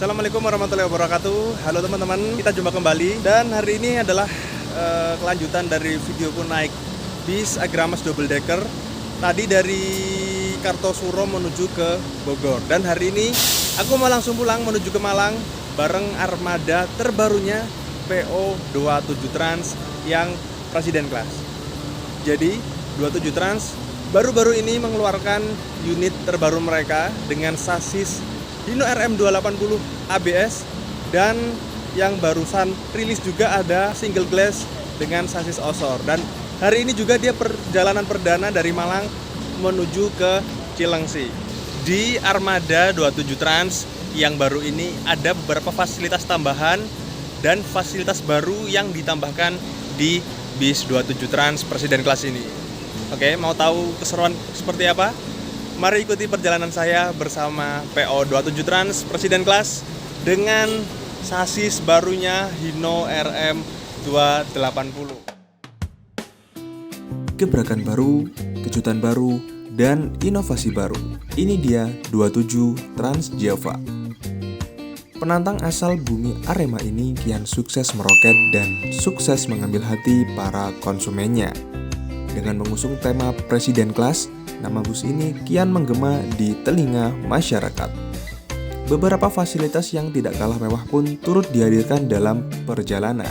Assalamualaikum warahmatullahi wabarakatuh. Halo teman-teman, kita jumpa kembali. Dan hari ini adalah kelanjutan dari videoku naik bis Agramas double decker. Tadi dari Kartosuro menuju ke Bogor. Dan hari ini aku mau langsung pulang menuju ke Malang bareng armada terbarunya PO 27 Trans yang Presiden Class. Jadi 27 Trans baru-baru ini mengeluarkan unit terbaru mereka dengan sasis Hino RM280 ABS, dan yang barusan rilis juga ada single glass dengan sasis Osor. Dan hari ini juga dia perjalanan perdana dari Malang menuju ke Cilengsi. Di armada 27 Trans yang baru ini ada beberapa fasilitas tambahan dan fasilitas baru yang ditambahkan di bis 27 Trans Presiden Class ini. Oke, mau tahu keseruan seperti apa? Mari ikuti perjalanan saya bersama PO 27 Trans Presiden Class dengan sasis barunya Hino RM280. Gebrakan baru, kejutan baru, dan inovasi baru. Ini dia 27 Trans Java. Penantang asal bumi Arema ini kian sukses meroket dan sukses mengambil hati para konsumennya. Dengan mengusung tema Presiden Class, nama bus ini kian menggema di telinga masyarakat. Beberapa fasilitas yang tidak kalah mewah pun turut dihadirkan dalam perjalanan,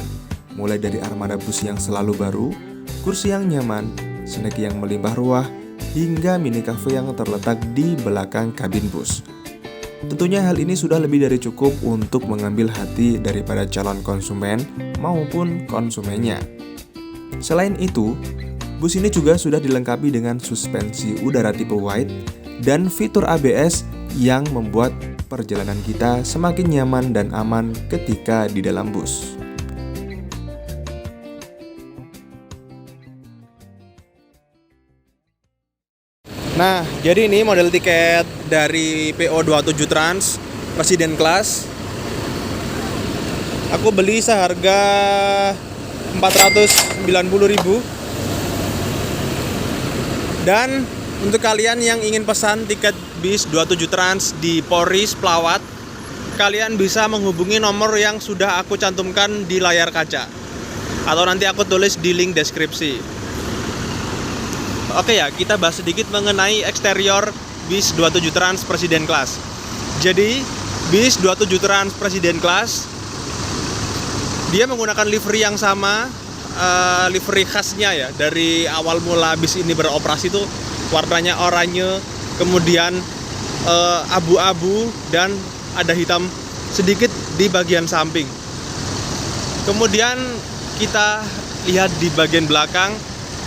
mulai dari armada bus yang selalu baru, kursi yang nyaman, snack yang melimpah ruah, hingga mini cafe yang terletak di belakang kabin bus. Tentunya hal ini sudah lebih dari cukup untuk mengambil hati daripada calon konsumen maupun konsumennya. Selain itu, bus ini juga sudah dilengkapi dengan suspensi udara tipe wide dan fitur ABS yang membuat perjalanan kita semakin nyaman dan aman ketika di dalam bus. Nah, jadi ini model tiket dari PO 27 Trans Presiden Class. Aku beli seharga 490.000. Dan untuk kalian yang ingin pesan tiket bis 27 Trans di Polres Pelawat, kalian bisa menghubungi nomor yang sudah aku cantumkan di layar kaca, atau nanti aku tulis di link deskripsi. Oke ya, kita bahas sedikit mengenai eksterior bis 27 Trans Presiden Class. Jadi, bis 27 Trans Presiden Class dia menggunakan livery yang sama, livery khasnya ya. Dari awal mula bis ini beroperasi tuh warnanya oranye, kemudian abu-abu, dan ada hitam sedikit di bagian samping. Kemudian kita lihat di bagian belakang.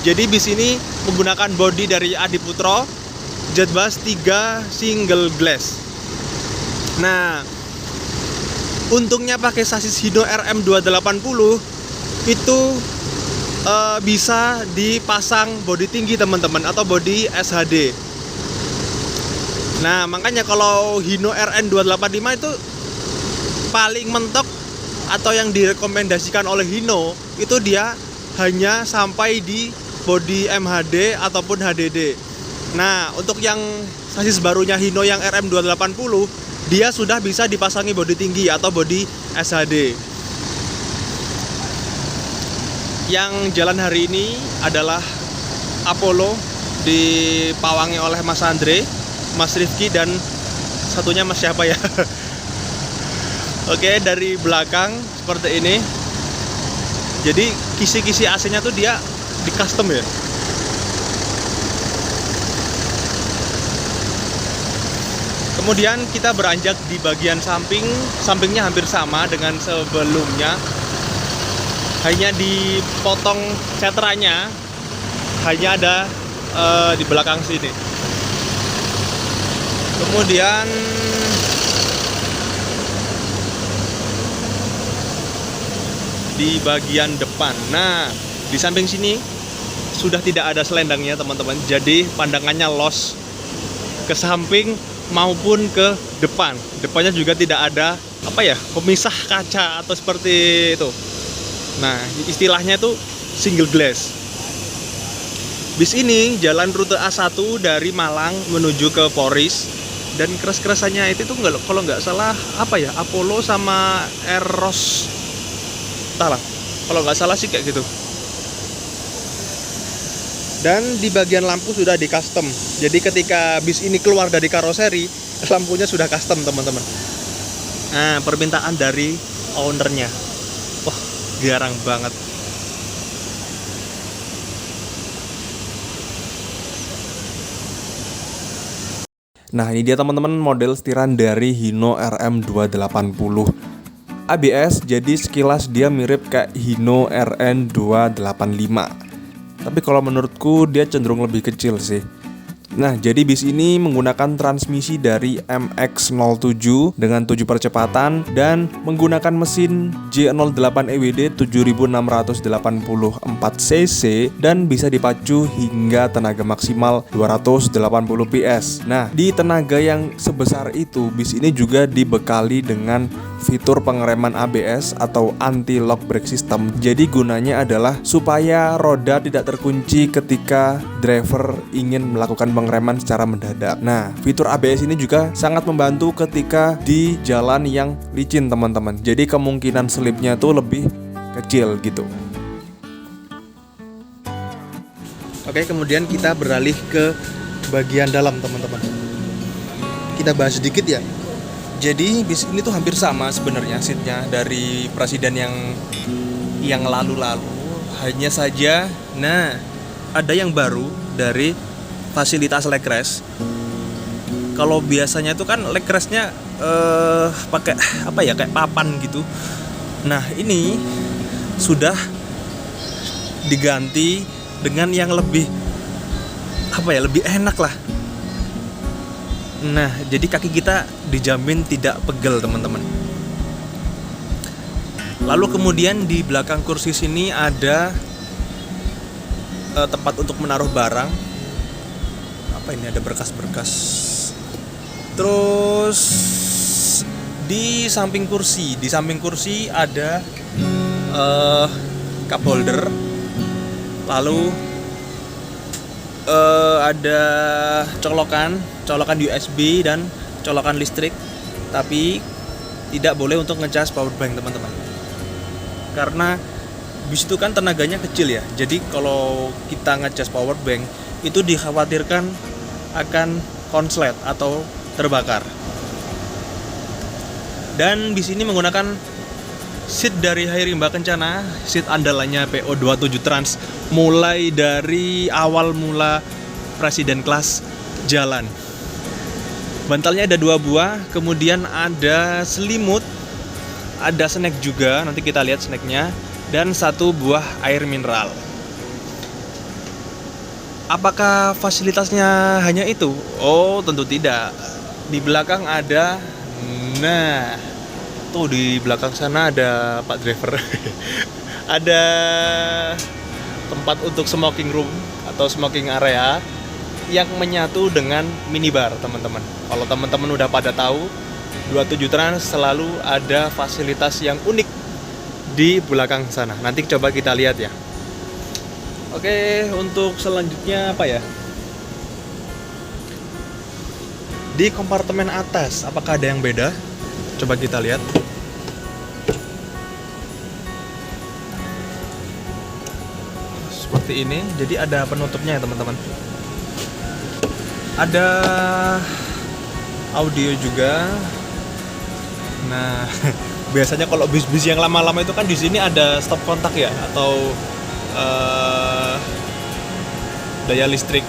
Jadi bis ini menggunakan bodi dari Adiputro Jetbus 3 single glass. Nah, untungnya pakai sasis Hino RM280 itu bisa dipasang bodi tinggi teman-teman, atau bodi SHD. Nah, makanya kalau Hino RN285 itu paling mentok atau yang direkomendasikan oleh Hino itu dia hanya sampai di bodi MHD ataupun HDD. Nah, untuk yang sasis barunya Hino yang RM280 dia sudah bisa dipasangi bodi tinggi atau bodi SHD. Yang jalan hari ini adalah Apollo, dipawangi oleh Mas Andre, Mas Rifki, dan satunya Mas siapa ya? Oke, dari belakang seperti ini. Jadi kisi-kisi AC-nya tuh dia di custom ya. Kemudian kita beranjak di bagian samping, sampingnya hampir sama dengan sebelumnya. Hanya dipotong setranya, hanya ada di belakang sini. Kemudian di bagian depan, nah di samping sini sudah tidak ada selendangnya teman-teman. Jadi pandangannya los ke samping maupun ke depan. Depannya juga tidak ada pemisah kaca atau seperti itu. Nah, istilahnya itu single glass. Bis ini jalan rute A1 dari Malang menuju ke Polres Dan keras-kerasannya itu tuh nggak, kalau nggak salah apa ya, Apollo sama Eros, entahlah, kalau nggak salah sih kayak gitu. Dan di bagian lampu sudah di custom, jadi ketika bis ini keluar dari karoseri, lampunya sudah custom teman-teman. Nah, permintaan dari ownernya. Wah, garang banget. Nah, ini dia teman-teman model setiran dari Hino RM280 ABS. Jadi sekilas dia mirip kayak Hino RN285, tapi kalau menurutku dia cenderung lebih kecil sih. Nah, jadi bis ini menggunakan transmisi dari MX-07 dengan 7 percepatan dan menggunakan mesin J08 EWD 7684 cc dan bisa dipacu hingga tenaga maksimal 280 PS. Nah, di tenaga yang sebesar itu, bis ini juga dibekali dengan fitur pengereman ABS atau anti-lock brake system. Jadi gunanya adalah supaya roda tidak terkunci ketika driver ingin melakukan pengereman secara mendadak. Nah, fitur ABS ini juga sangat membantu ketika di jalan yang licin teman-teman. Jadi kemungkinan slipnya tuh lebih kecil gitu. Oke, kemudian kita beralih ke bagian dalam teman-teman. Kita bahas sedikit ya. Jadi bis ini tuh hampir sama sebenarnya seatnya dari presiden yang lalu-lalu. Hanya saja, nah, ada yang baru dari fasilitas legrest. Kalau biasanya itu kan legrestnya pakai apa ya, kayak papan gitu. Nah, ini sudah diganti dengan yang lebih apa ya, lebih enak lah. Nah, jadi kaki kita dijamin tidak pegel teman-teman. Lalu kemudian di belakang kursi sini ada tempat untuk menaruh barang. Apa ini, ada berkas-berkas. Terus di samping kursi ada cup holder. Lalu ada colokan USB dan colokan listrik, tapi tidak boleh untuk ngecas power bank teman-teman, karena bis itu kan tenaganya kecil ya. Jadi kalau kita ngecas power bank itu dikhawatirkan akan konslet atau terbakar. Dan bis ini menggunakan seat dari Hairimba Kencana, seat andalannya PO27 Trans, mulai dari awal mula presiden kelas jalan. Bantalnya ada 2 buah, kemudian ada selimut, ada snack juga, nanti kita lihat snacknya, dan 1 buah air mineral. Apakah fasilitasnya hanya itu? Oh, tentu tidak. Di belakang ada, nah, tuh di belakang sana ada Pak driver. Ada tempat untuk smoking room atau smoking area yang menyatu dengan minibar teman-teman. Kalau teman-teman udah pada tahu, 27 Trans selalu ada fasilitas yang unik di belakang sana. Nanti coba kita lihat ya. Oke, untuk selanjutnya apa ya? Di kompartemen atas, apakah ada yang beda? Coba kita lihat. Seperti ini, jadi ada penutupnya ya teman-teman. Ada audio juga. Nah, biasanya kalau bis-bis yang lama-lama itu kan di sini ada stop kontak ya, atau daya listrik,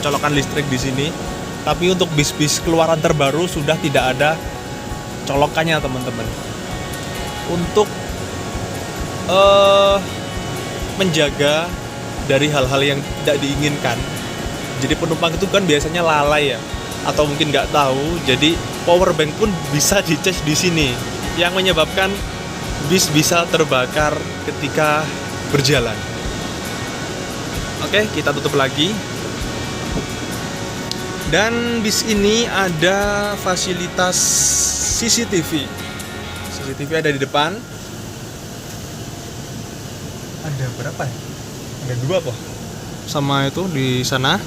colokan listrik di sini. Tapi untuk bis-bis keluaran terbaru sudah tidak ada colokannya teman-teman. Untuk menjaga dari hal-hal yang tidak diinginkan. Jadi penumpang itu kan biasanya lalai ya, atau mungkin nggak tahu. Jadi power bank pun bisa dicas di sini, yang menyebabkan bis bisa terbakar ketika berjalan. Oke, kita tutup lagi. Dan bis ini ada fasilitas CCTV. CCTV ada di depan. Ada berapa ya? Ada 2 apa? Sama itu di sana.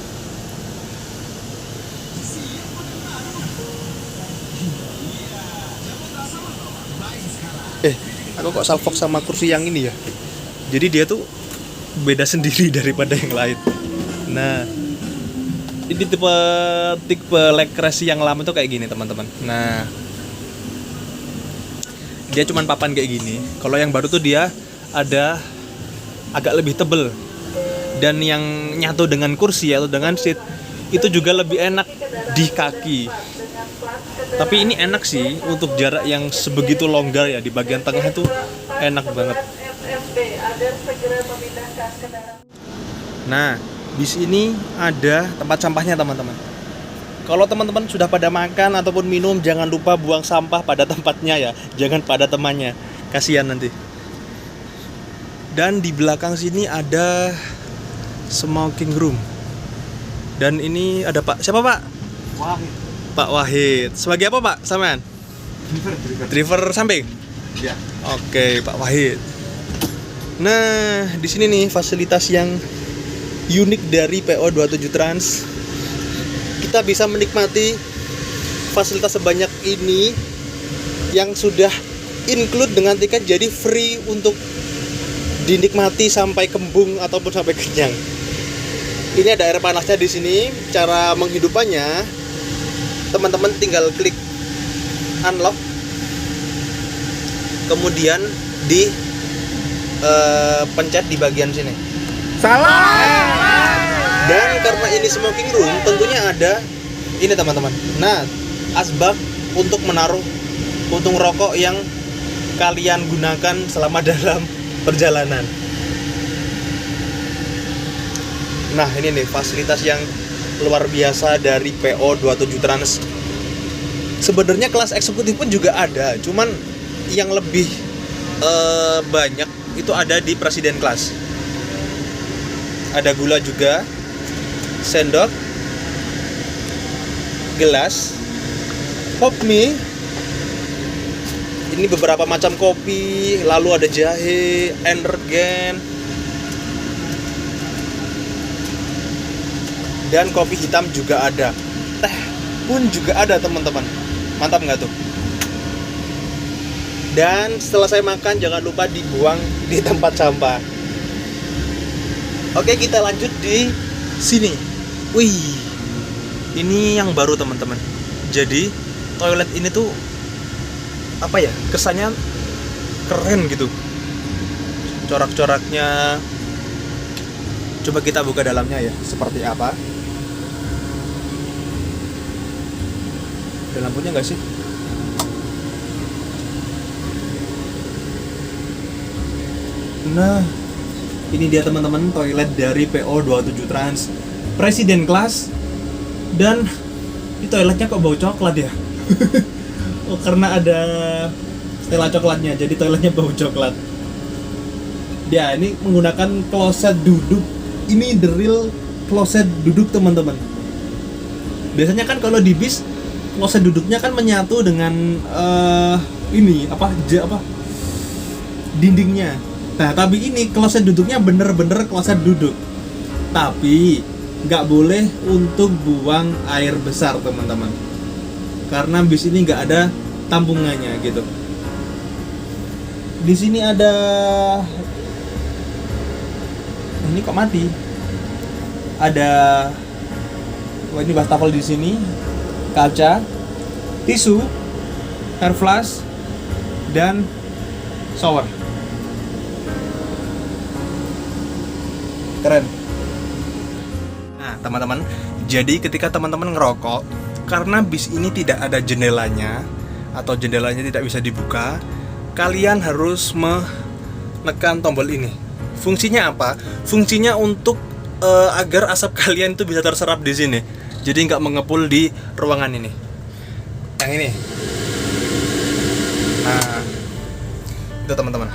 Aku kok salfok sama kursi yang ini ya. Jadi dia tuh beda sendiri daripada yang lain. Nah, ini tipe leg rest yang lama tuh kayak gini teman-teman. Nah, dia cuman papan kayak gini. Kalau yang baru tuh dia ada agak lebih tebel. Dan yang nyatu dengan kursi atau dengan seat itu juga lebih enak di kaki. Tapi ini enak sih untuk jarak yang sebegitu longgar ya, di bagian tengah itu enak banget. Nah, bis ini ada tempat sampahnya teman-teman. Kalau teman-teman sudah pada makan ataupun minum, jangan lupa buang sampah pada tempatnya ya, jangan pada temannya, kasihan nanti. Dan di belakang sini ada smoking room. Dan ini ada Pak, siapa Pak? Wahid. Pak Wahid. Sebagai apa Pak? Sampean? Driver samping? Ya. Oke, Pak Wahid. Nah, di sini nih fasilitas yang unik dari PO27 Trans. Kita bisa menikmati fasilitas sebanyak ini yang sudah include dengan tiket, jadi free untuk dinikmati sampai kembung ataupun sampai kenyang. Ini ada air panasnya di sini. Cara menghidupannya, teman-teman tinggal klik unlock, kemudian di pencet di bagian sini. Dan karena ini smoking room, tentunya ada ini teman-teman. Nah, asbak untuk menaruh puntung rokok yang kalian gunakan selama dalam perjalanan. Nah, ini nih fasilitas yang luar biasa dari PO27 Trans. Sebenarnya kelas eksekutif pun juga ada, cuman yang lebih banyak itu ada di presiden kelas. Ada gula juga, sendok, gelas, pop mie. Ini beberapa macam kopi, lalu ada jahe, energen, dan kopi hitam juga ada. Teh pun juga ada teman-teman. Mantap nggak tuh? Dan setelah saya makan, jangan lupa dibuang di tempat sampah. Oke, kita lanjut di sini. Wih, ini yang baru teman-teman. Jadi toilet ini tuh apa ya, kesannya keren gitu. Corak-coraknya. Coba kita buka dalamnya ya, seperti apa. Ada lampunya nggak sih? Nah, ini dia teman-teman toilet dari PO27 Trans Presiden Class. Dan di toiletnya kok bau coklat ya? Oh, karena ada stella coklatnya, jadi toiletnya bau coklat. Ya, ini menggunakan kloset duduk. Ini the real kloset duduk teman-teman. Biasanya kan kalau di bis kloset duduknya kan menyatu dengan ini apa dindingnya. Nah, tapi ini kloset duduknya bener-bener kloset duduk. Tapi nggak boleh untuk buang air besar teman-teman, karena bis ini nggak ada tampungannya gitu. Di sini ada ini kok mati. Ada ini wastafel di sini, kaca, tisu, air flash, dan shower. Keren. Nah, teman-teman, jadi ketika teman-teman ngerokok, karena bis ini tidak ada jendelanya atau jendelanya tidak bisa dibuka, kalian harus menekan tombol ini. Fungsinya apa? Fungsinya untuk agar asap kalian itu bisa terserap di sini. Jadi nggak mengepul di ruangan ini. Yang ini. Nah, itu teman-teman.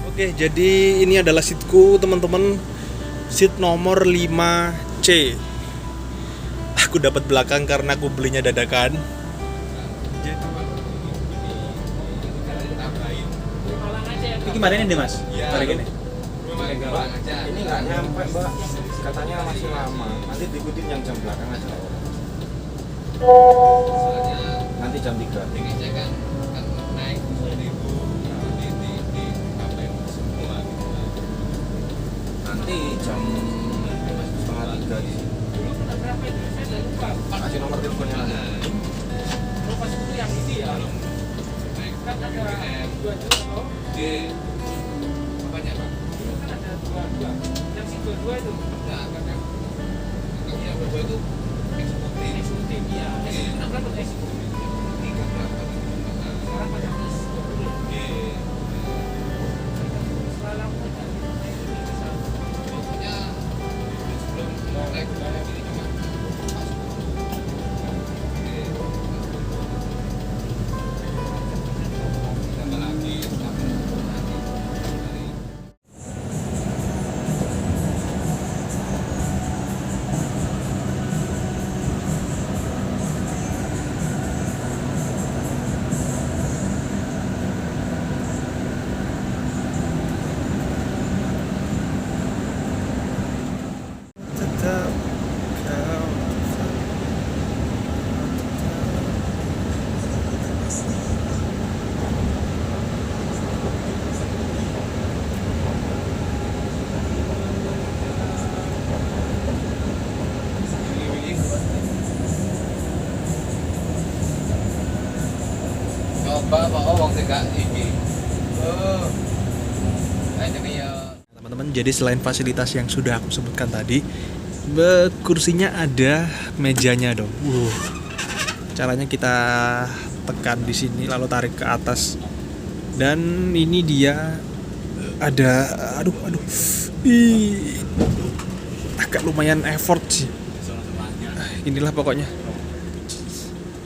Oke, jadi ini adalah seatku teman-teman. Seat nomor 5C. Aku dapat belakang karena aku belinya dadakan. Ini gimana ini Mas? Tarik ini. Ini nggak nyampe mbak, katanya masih lama. Nanti diikutin yang jam belakang aja. Nanti jam 3. Ini jam 2:30 di sini. Kasih nomor teleponnya lagi. Teman-teman, jadi selain fasilitas yang sudah aku sebutkan tadi, kursinya ada mejanya dong. Caranya kita tekan di sini lalu tarik ke atas. Dan ini dia ada agak lumayan effort sih. Inilah pokoknya.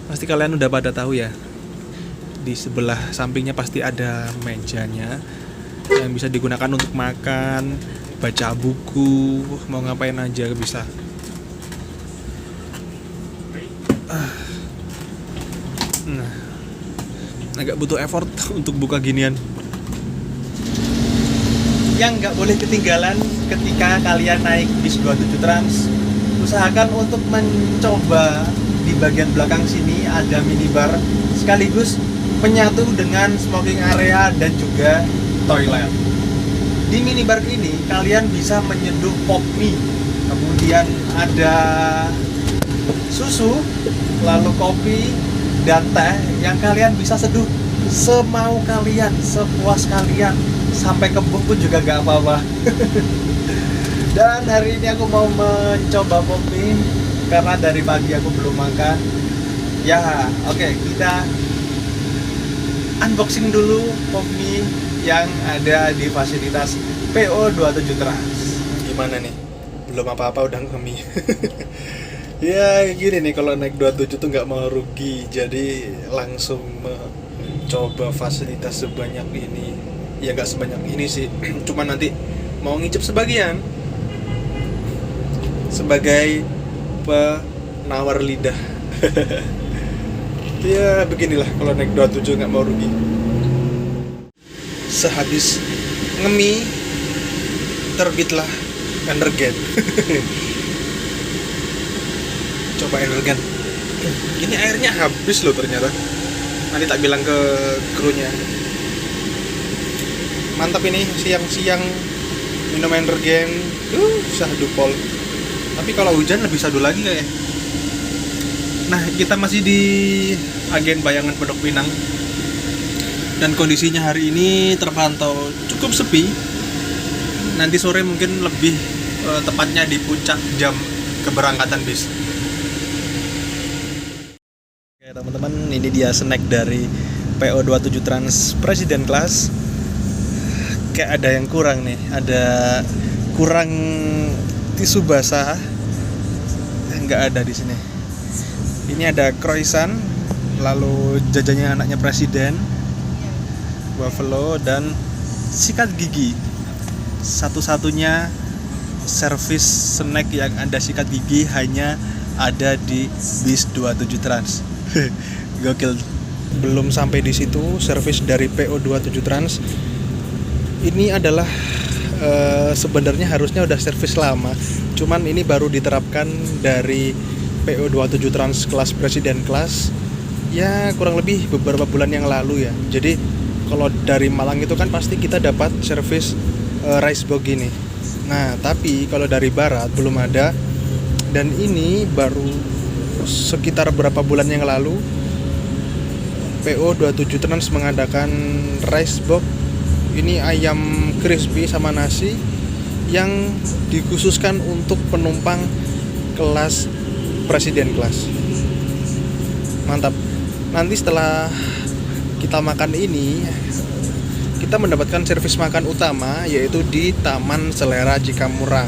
Pasti kalian udah pada tahu ya. Di sebelah sampingnya pasti ada mejanya yang bisa digunakan untuk makan, baca buku, mau ngapain aja bisa. Nah, agak butuh effort untuk buka ginian. Yang nggak boleh ketinggalan ketika kalian naik bis 27 Trans, usahakan untuk mencoba di bagian belakang sini ada minibar sekaligus menyatu dengan smoking area dan juga toilet. Di minibar ini kalian bisa menyeduh pop mie, kemudian ada susu, lalu kopi dan teh yang kalian bisa seduh semau kalian, sepuas kalian, sampai kebun pun juga gak apa-apa. Dan hari ini aku mau mencoba pop mie karena dari pagi aku belum makan. Ya, oke, kita unboxing dulu pop mie yang ada di fasilitas PO 27 Trans. Gimana nih? Belum apa-apa udah nge-mie. Ya gini nih, kalau naik 27 tuh nggak mau rugi, jadi langsung mencoba fasilitas sebanyak ini. Ya nggak sebanyak ini sih, cuma nanti mau ngicip sebagian sebagai penawar lidah. Ya beginilah kalau naik 27 nggak mau rugi. Sehabis nge-mie terbitlah Energen. Coba Energen. Ini airnya habis loh ternyata. Nanti tak bilang ke krunya. Mantap ini siang-siang minum Energen. Syahdu pol. Tapi kalau hujan lebih syahdu lagi kayak. Nah, kita masih di agen Bayangan Pondok Pinang. Dan kondisinya hari ini terpantau cukup sepi. Nanti sore mungkin lebih tepatnya di puncak jam keberangkatan bis. Oke teman-teman, ini dia snack dari PO 27 Trans Presiden Class. Kayak ada yang kurang nih, ada kurang tisu basah. Nggak ada di sini. Ini ada croissant, lalu jajannya anaknya presiden, buffalo, dan sikat gigi. Satu-satunya servis snack yang ada sikat gigi hanya ada di bis 27 Trans. Gokil. Belum sampai di situ, servis dari PO 27 Trans ini adalah sebenarnya harusnya udah servis lama, cuman ini baru diterapkan dari PO 27 Trans kelas Presiden Class ya kurang lebih beberapa bulan yang lalu ya. Jadi kalau dari Malang itu kan pasti kita dapat servis rice box gini. Nah, tapi kalau dari barat belum ada. Dan ini baru sekitar berapa bulan yang lalu PO 27 Trans mengadakan rice box. Ini ayam crispy sama nasi yang dikhususkan untuk penumpang kelas presiden kelas. Mantap. Nanti setelah kita makan ini, kita mendapatkan servis makan utama yaitu di Taman Selera Cikamurang.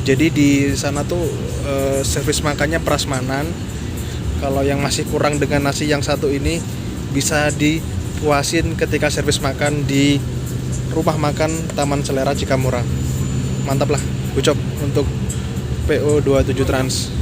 Jadi di sana tuh servis makannya prasmanan. Kalau yang masih kurang dengan nasi yang satu ini bisa dipuasin ketika servis makan di rumah makan Taman Selera Cikamurang. Mantap lah, good job untuk PO 27 Trans.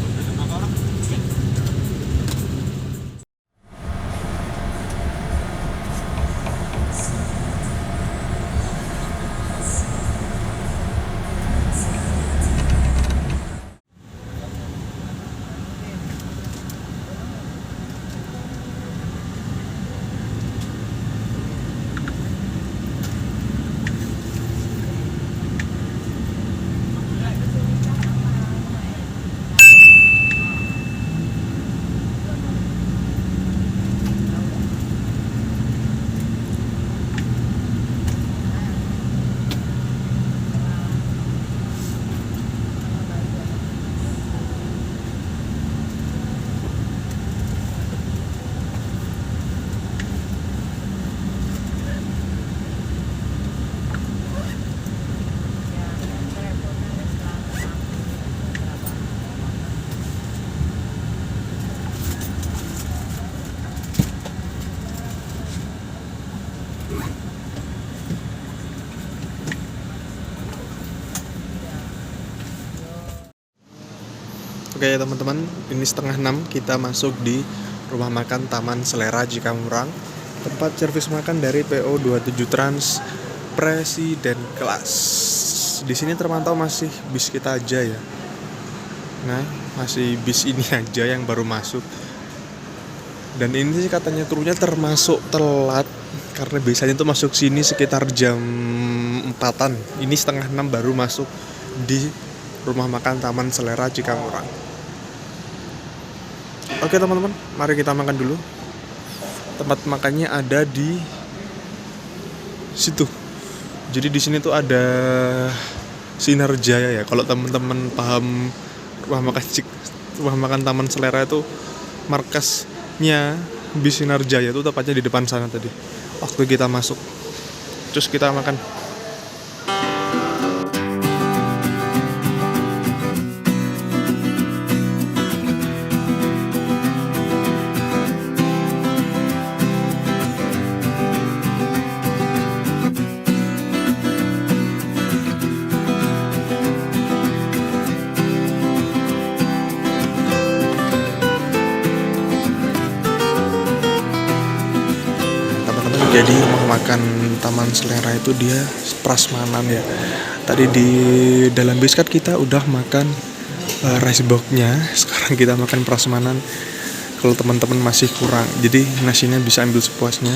Oke teman-teman, ini 5:30 kita masuk di rumah makan Taman Selera Cikamurang, tempat servis makan dari PO 27 Trans Presiden Kelas. Di sini terpantau masih bis kita aja ya. Nah, masih bis ini aja yang baru masuk. Dan ini sih katanya krunya termasuk telat karena biasanya tuh masuk sini sekitar jam 4-an. Ini 5:30 baru masuk di rumah makan Taman Selera Cikamurang. Oke teman-teman, mari kita makan dulu. Tempat makannya ada di situ. Jadi di sini tuh ada Sinar Jaya ya. Kalau teman-teman paham rumah makan Taman Selera itu markasnya bis Sinar Jaya itu tepatnya di depan sana tadi. Waktu kita masuk, terus kita makan. Jadi rumah makan Taman Selera itu dia prasmanan ya. Tadi di dalam bis kan kita udah makan rice box-nya, sekarang kita makan prasmanan. Kalau teman-teman masih kurang, jadi nasinya bisa ambil sepuasnya.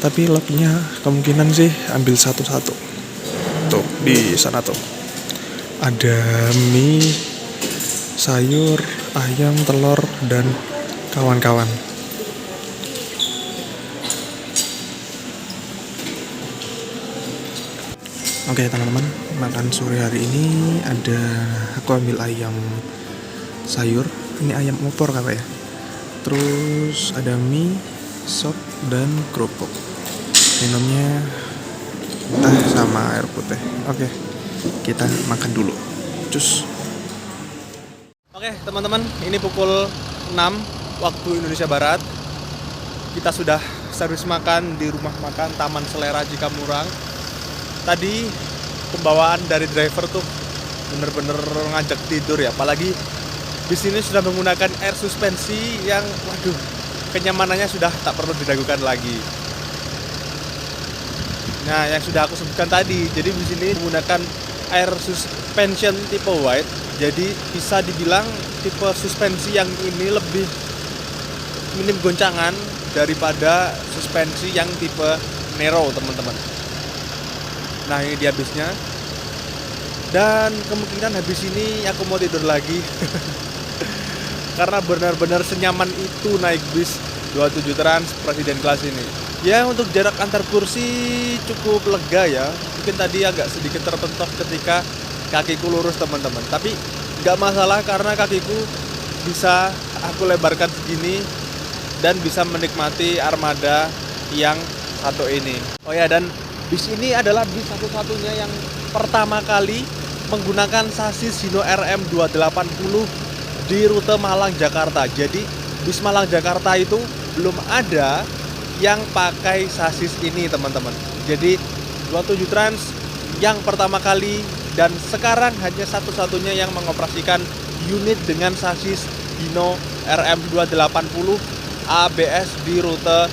Tapi lauknya kemungkinan sih ambil satu-satu. Tuh di sana tuh ada mie, sayur, ayam, telur dan kawan-kawan. Oke teman-teman, makan sore hari ini aku ambil ayam sayur, ini ayam opor apa ya. Terus ada mie, sop dan kerupuk. Minumnya teh sama air putih. Oke, kita makan dulu. Cus. Oke teman-teman, ini pukul 6 waktu Indonesia Barat. Kita sudah servis makan di rumah makan Taman Selera Cikamurang. Tadi pembawaan dari driver tuh bener-bener ngajak tidur ya. Apalagi bis ini sudah menggunakan air suspensi yang waduh, kenyamanannya sudah tak perlu diragukan lagi. Nah, yang sudah aku sebutkan tadi, jadi bis ini menggunakan air suspension tipe wide. Jadi bisa dibilang tipe suspensi yang ini lebih minim goncangan daripada suspensi yang tipe narrow teman-teman. Nah ini dia bisnya. Dan kemungkinan habis ini aku mau tidur lagi. Karena benar-benar senyaman itu naik bis 27 Trans Presiden Class ini. Ya, untuk jarak antar kursi cukup lega ya. Mungkin tadi agak sedikit terpentok ketika kakiku lurus teman-teman. Tapi nggak masalah karena kakiku bisa aku lebarkan segini dan bisa menikmati armada yang satu ini. Oh ya, dan bis ini adalah bis satu-satunya yang pertama kali menggunakan sasis Hino RM 280 di rute Malang Jakarta. Jadi bis Malang Jakarta itu belum ada yang pakai sasis ini teman-teman. Jadi 27 Trans yang pertama kali dan sekarang hanya satu-satunya yang mengoperasikan unit dengan sasis Hino RM 280 ABS di rute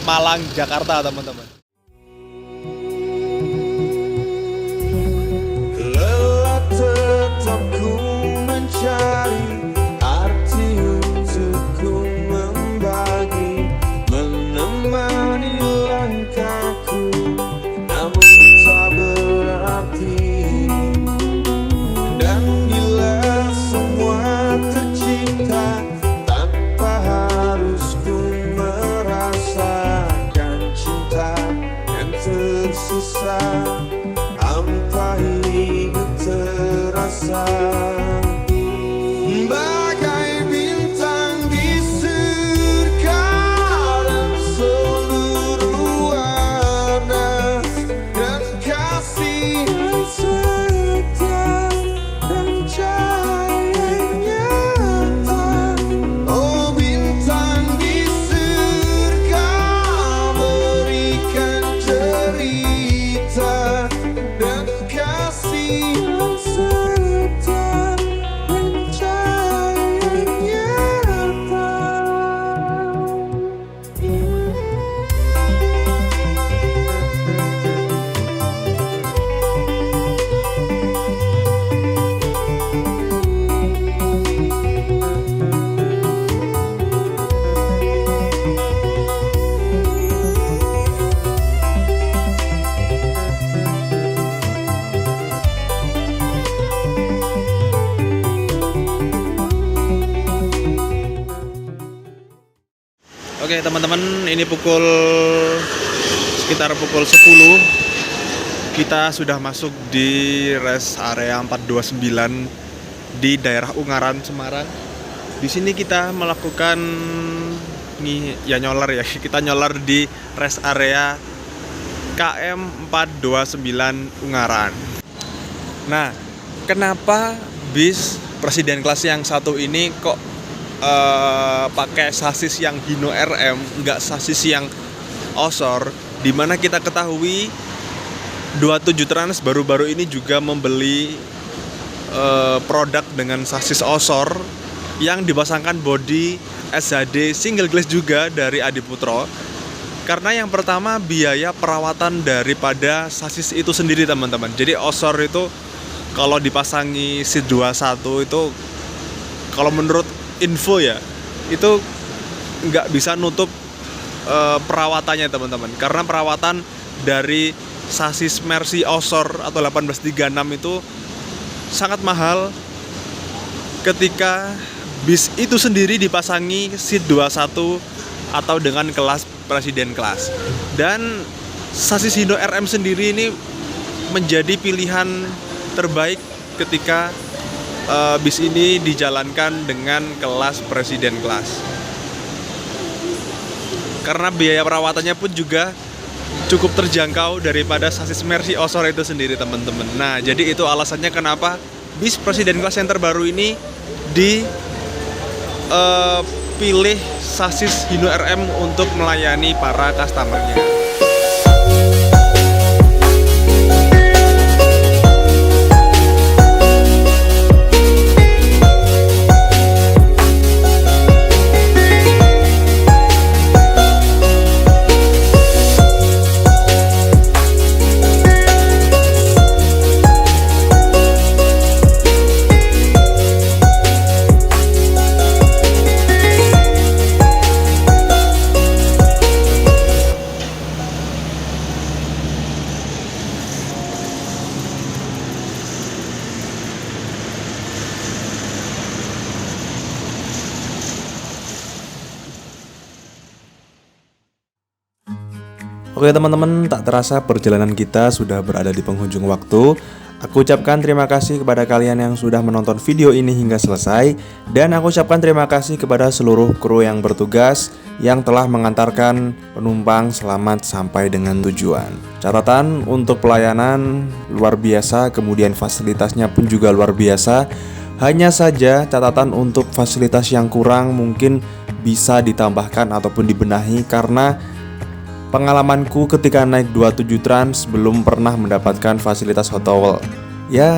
Malang Jakarta teman-teman. Lelah tetap ku mencari arti untuk ku membagi, menemani langkahku, namun tak berarti. Dan bila semua tercipta tanpa harus ku merasakan cinta yang tersisa, hampa hidup terasa bagai bintang di surga dan seluruh warna dan kasih yang setia dan cahaya nyata. Oh bintang di surga, berikan cerita dan kasih yang setia dan cahaya nyata. Oke teman-teman, ini sekitar pukul 10. Kita sudah masuk di rest area 429 di daerah Ungaran, Semarang. Di sini kita melakukan nyolar ya. Kita nyolar di rest area KM 429 Ungaran. Nah, kenapa bis Presiden Class yang satu ini kok pakai sasis yang Hino RM, nggak sasis yang Osor? Dimana kita ketahui 27 Trans baru-baru ini juga membeli produk dengan sasis Osor yang dipasangkan bodi SHD single glass juga dari Adiputro. Karena yang pertama biaya perawatan daripada sasis itu sendiri teman-teman. Jadi Osor itu kalau dipasangi seat 21 itu, kalau menurut info ya, itu nggak bisa nutup perawatannya teman-teman. Karena perawatan dari sasis Mercy Osor atau 1836 itu sangat mahal ketika bis itu sendiri dipasangi seat 21 atau dengan kelas Presiden Class. Dan sasis Hino RM sendiri ini menjadi pilihan terbaik ketika bis ini dijalankan dengan kelas Presiden Class. Karena biaya perawatannya pun juga cukup terjangkau daripada sasis Mercy Osor itu sendiri teman-teman. Nah, jadi itu alasannya kenapa bis Presiden Class yang terbaru ini dipilih sasis Hino RM untuk melayani para customernya. Oke teman-teman, tak terasa perjalanan kita sudah berada di penghujung waktu. Aku ucapkan terima kasih kepada kalian yang sudah menonton video ini hingga selesai. Dan aku ucapkan terima kasih kepada seluruh kru yang bertugas yang telah mengantarkan penumpang selamat sampai dengan tujuan. Catatan untuk pelayanan luar biasa, kemudian fasilitasnya pun juga luar biasa. Hanya saja catatan untuk fasilitas yang kurang mungkin bisa ditambahkan ataupun dibenahi, karena pengalamanku ketika naik 27 Trans belum pernah mendapatkan fasilitas hot towel. Ya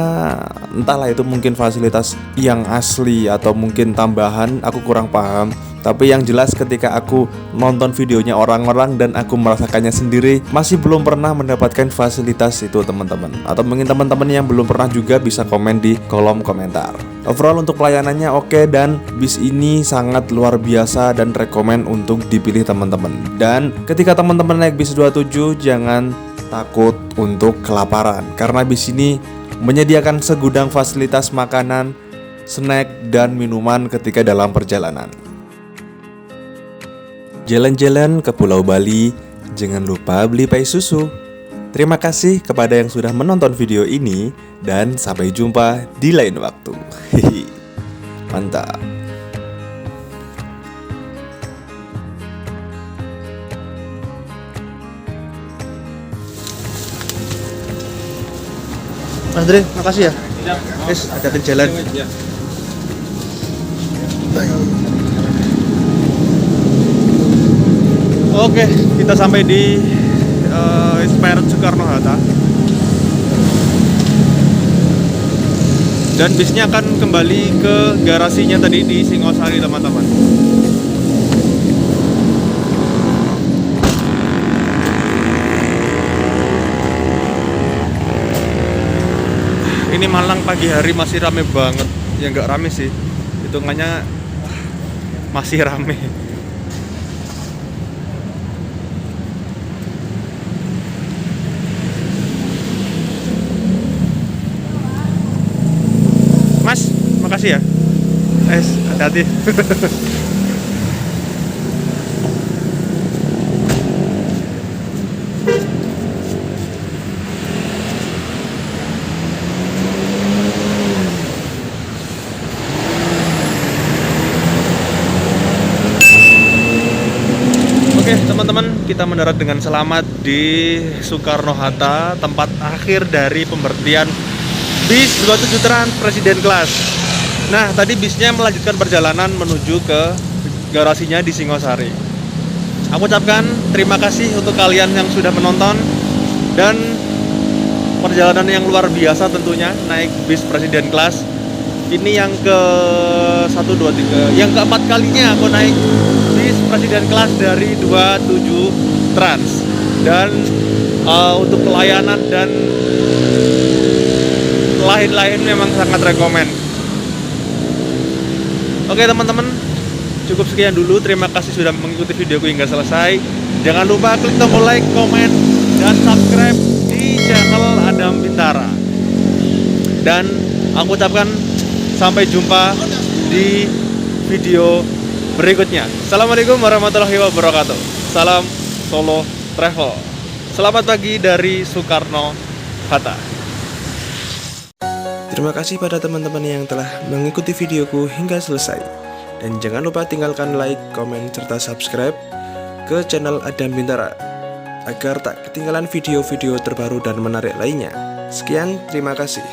entahlah itu mungkin fasilitas yang asli atau mungkin tambahan, aku kurang paham. Tapi yang jelas ketika aku nonton videonya orang-orang dan aku merasakannya sendiri, masih belum pernah mendapatkan fasilitas itu teman-teman. Atau mungkin teman-teman yang belum pernah juga bisa komen di kolom komentar. Overall untuk pelayanannya oke, dan bis ini sangat luar biasa dan rekomen untuk dipilih teman-teman. Dan ketika teman-teman naik bis 27 jangan takut untuk kelaparan, karena bis ini menyediakan segudang fasilitas makanan, snack, dan minuman ketika dalam perjalanan. Jalan-jalan ke Pulau Bali, jangan lupa beli pai susu. Terima kasih kepada yang sudah menonton video ini, dan sampai jumpa di lain waktu. Mantap. Andre, makasih ya. Wis, hati-hati jalan. Oke, kita sampai di Inspired Soekarno-Hatta. Dan bisnya akan kembali ke garasinya tadi di Singosari, teman-teman. Ini Malang pagi hari masih rame banget. Ya nggak rame sih, hitungannya masih rame. Mas, makasih ya. Hati-hati. Oke teman-teman, kita mendarat dengan selamat di Soekarno-Hatta, tempat akhir dari pemberhentian bis 27 Trans Presiden Class. Nah, tadi bisnya melanjutkan perjalanan menuju ke garasinya di Singosari. Aku ucapkan terima kasih untuk kalian yang sudah menonton, dan perjalanan yang luar biasa tentunya naik bis Presiden Class. Ini yang ke 1, 2, 3, yang keempat kalinya aku naik bis Presiden Class dari 27 Trans. Dan untuk pelayanan dan lain-lain memang sangat rekomen. Oke teman-teman, cukup sekian dulu. Terima kasih sudah mengikuti videoku hingga selesai. Jangan lupa klik tombol like, komen, dan subscribe di channel Adam Bintara. Dan aku ucapkan sampai jumpa di video berikutnya. Assalamualaikum warahmatullahi wabarakatuh. Salam Solo Travel. Selamat pagi dari Soekarno-Hatta. Terima kasih pada teman-teman yang telah mengikuti videoku hingga selesai. Dan jangan lupa tinggalkan like, komen, serta subscribe ke channel Adam Bintara agar tak ketinggalan video-video terbaru dan menarik lainnya. Sekian, terima kasih.